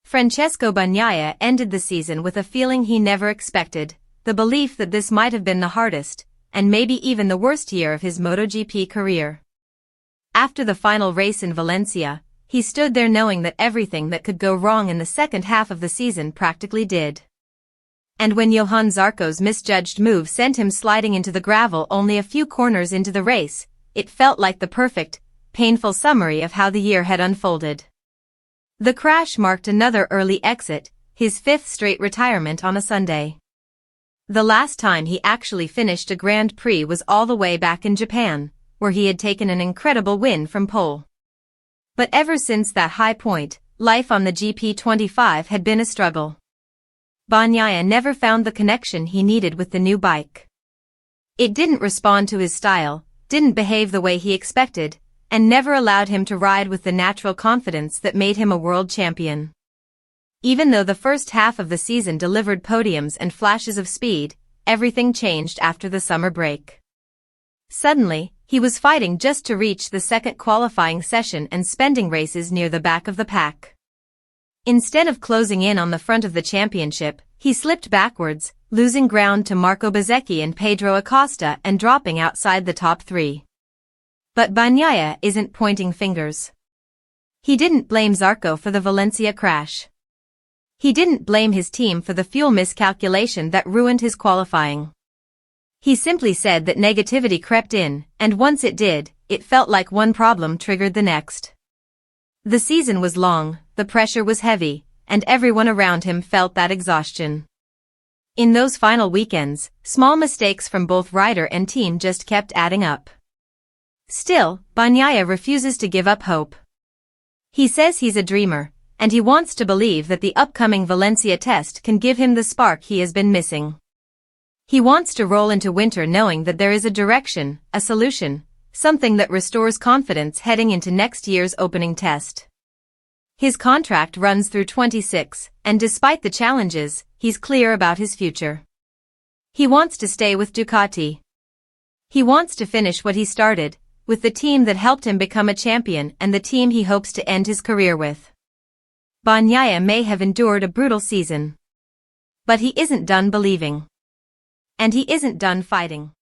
Francesco Bagnaia ended the season with a feeling he never expected, the belief that this might have been the hardest, and maybe even the worst year of his MotoGP career. After the final race in Valencia, he stood there knowing that everything that could go wrong in the second half of the season practically did. And when Johann Zarco's misjudged move sent him sliding into the gravel only a few corners into the race, it felt like the perfect, painful summary of how the year had unfolded. The crash marked another early exit, his fifth straight retirement on a Sunday. The last time he actually finished a Grand Prix was all the way back in Japan, where he had taken an incredible win from pole. But ever since that high point, life on the GP25 had been a struggle. Bagnaia never found the connection he needed with the new bike. It didn't respond to his style, didn't behave the way he expected, and never allowed him to ride with the natural confidence that made him a world champion. Even though the first half of the season delivered podiums and flashes of speed, everything changed after the summer break. Suddenly, he was fighting just to reach the second qualifying session and spending races near the back of the pack. Instead of closing in on the front of the championship, he slipped backwards, losing ground to Marco Bezzecchi and Pedro Acosta and dropping outside the top three. But Bagnaia isn't pointing fingers. He didn't blame Zarco for the Valencia crash. He didn't blame his team for the fuel miscalculation that ruined his qualifying. He simply said that negativity crept in, and once it did, it felt like one problem triggered the next. The season was long, the pressure was heavy, and everyone around him felt that exhaustion. In those final weekends, small mistakes from both rider and team just kept adding up. Still, Bagnaia refuses to give up hope. He says he's a dreamer, and he wants to believe that the upcoming Valencia test can give him the spark he has been missing. He wants to roll into winter knowing that there is a direction, a solution, something that restores confidence heading into next year's opening test. His contract runs through 26, and despite the challenges, he's clear about his future. He wants to stay with Ducati. He wants to finish what he started, with the team that helped him become a champion and the team he hopes to end his career with. Bagnaia may have endured a brutal season. But he isn't done believing. And he isn't done fighting.